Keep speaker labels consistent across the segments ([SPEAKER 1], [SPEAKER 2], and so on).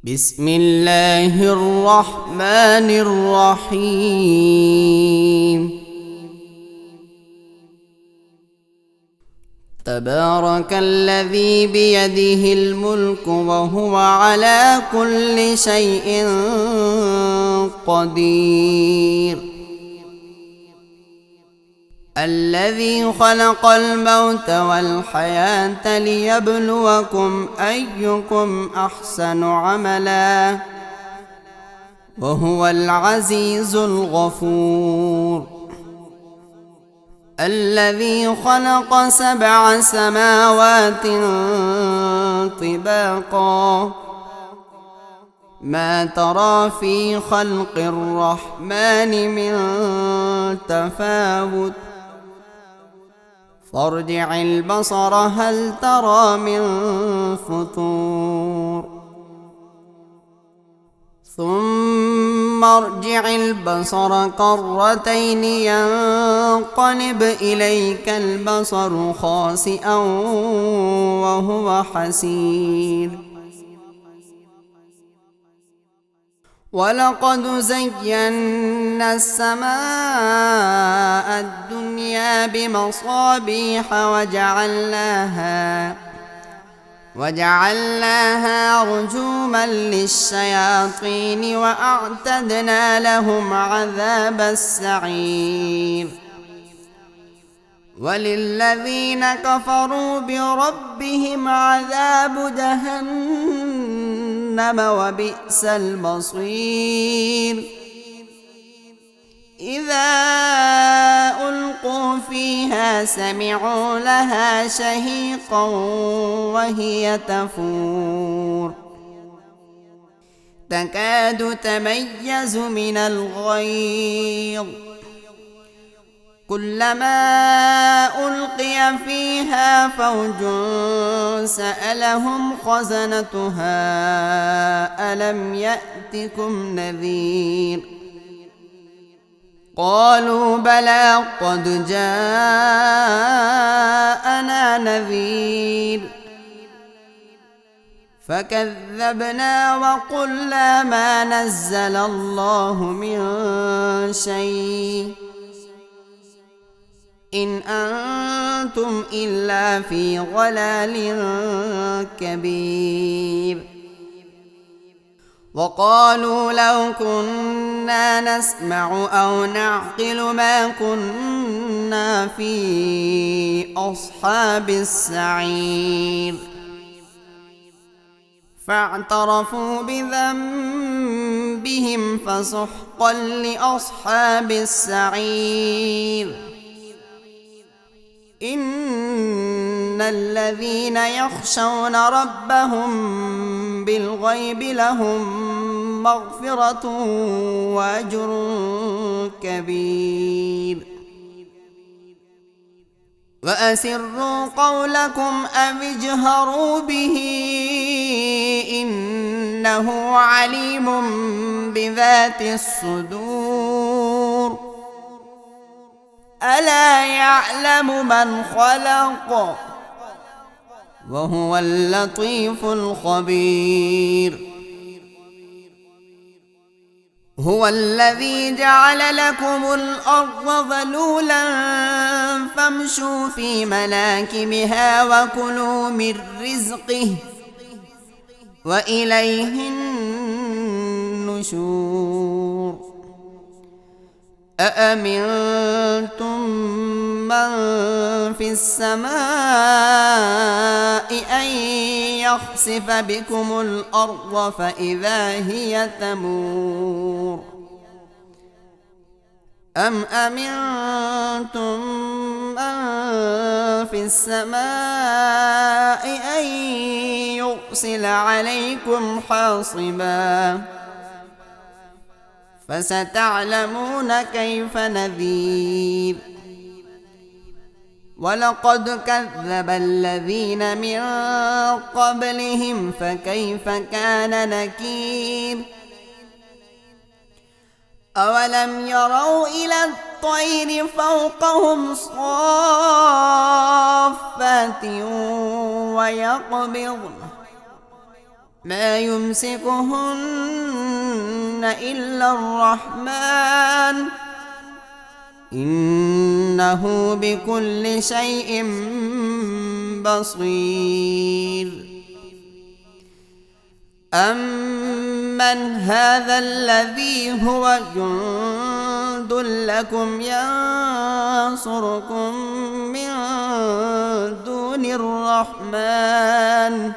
[SPEAKER 1] بسم الله الرحمن الرحيم. تبارك الذي بيده الملك وهو على كل شيء قدير. الذي خلق الموت والحياة ليبلوكم أيكم أحسن عملا وهو العزيز الغفور. الذي خلق 7 سماوات طباقا ما ترى في خلق الرحمن من تفاوت فارجع البصر هل ترى من فطور ثم ارجع البصر كرتين ينقلب إليك البصر خاسئا وهو حسير. ولقد زينا السماء الدنيا بمصابيح وجعلناها رجوما للشياطين وأعتدنا لهم عذاب السعير. وللذين كفروا بربهم عذاب جهنم وبئس المصير. إذا ألقوا فيها سمعوا لها شهيقا وهي تفور تكاد تميز من الغيظ كلما ألقي فيها فوج سألهم خزنتها ألم يأتكم نذير قالوا بلى قد جاءنا نذير فكذبنا وقلنا ما نزل الله من شيء إن أنتم إلا في ضلال كبير. وقالوا لو كنا نسمع أو نعقل ما كنا في أصحاب السعير فاعترفوا بذنبهم فسحقا لأصحاب السعير. إن الذين يخشون ربهم بالغيب لهم مغفرة وأجر كبير. وأسروا قولكم أو اجهروا به إنه عليم بذات الصدور. ألا يعلم من خلق وهو اللطيف الخبير. هو الذي جعل لكم الأرض ذلولا فامشوا في مناكبها وكلوا من رزقه وإليه النشور. أأمنتم من في السماء أن يخسف بكم الأرض فإذا هي تمور أم أمنتم من في السماء أن يرسل عليكم حاصبا فستعلمون كيف نذير. ولقد كذب الذين من قبلهم فكيف كان نكير. أولم يروا إلى الطير فوقهم صافات ويقبضن ما يمسكهن إلا الرحمن إنه بكل شيء بصير. أمن هذا الذي هو جند لكم ينصركم من دون الرحمن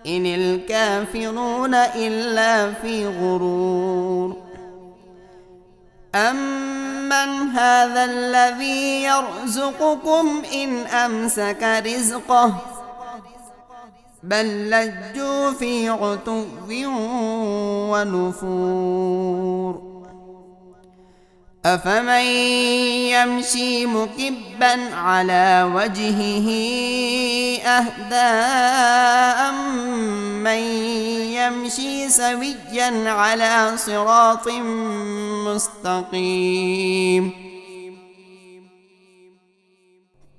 [SPEAKER 1] إن الكافرون إلا في غرور. أمن هذا الذي يرزقكم إن أمسك رزقه بل لجوا في عتو ونفور. أفمن يمشي مكبا على وجهه أهدى أمن يمشي سويا على صراط مستقيم.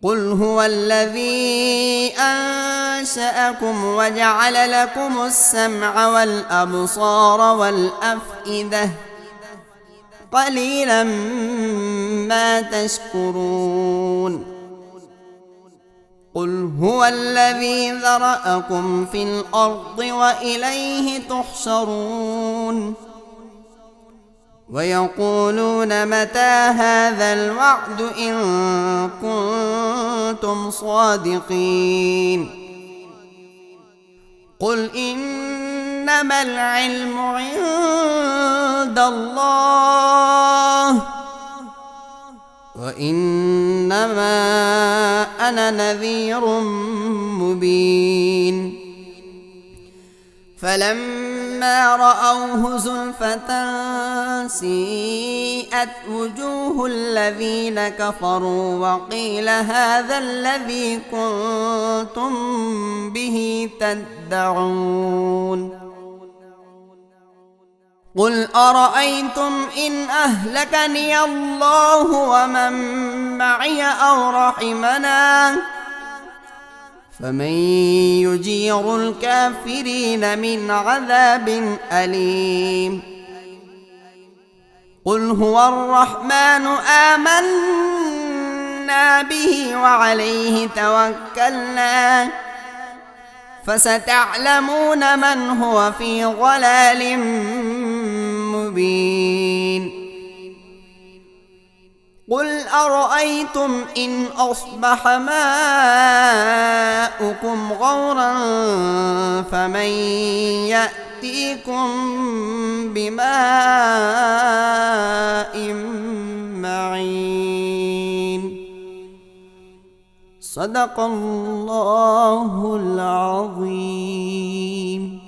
[SPEAKER 1] قل هو الذي أنشأكم وجعل لكم السمع والأبصار والأفئدة قليلا ما تشكرون. قل هو الذي ذرأكم في الأرض وإليه تحشرون. ويقولون متى هذا الوعد إن كنتم صادقين. قل إنما العلم عند الله وإنما أنا نذير مبين. فلما رأوه زلفة سيئت وجوه الذين كفروا وقيل هذا الذي كنتم به تدعون. قل أرأيتم إن أهلكني الله ومن معي أو رحمنا فمن يجير الكافرين من عذاب أليم. قل هو الرحمن آمنا به وعليه توكلنا فستعلمون من هو في ضلال مبين. قل أرأيتم إن أصبح ماؤكم غورا فمن يأتيكم بماء معين. صدق الله العظيم.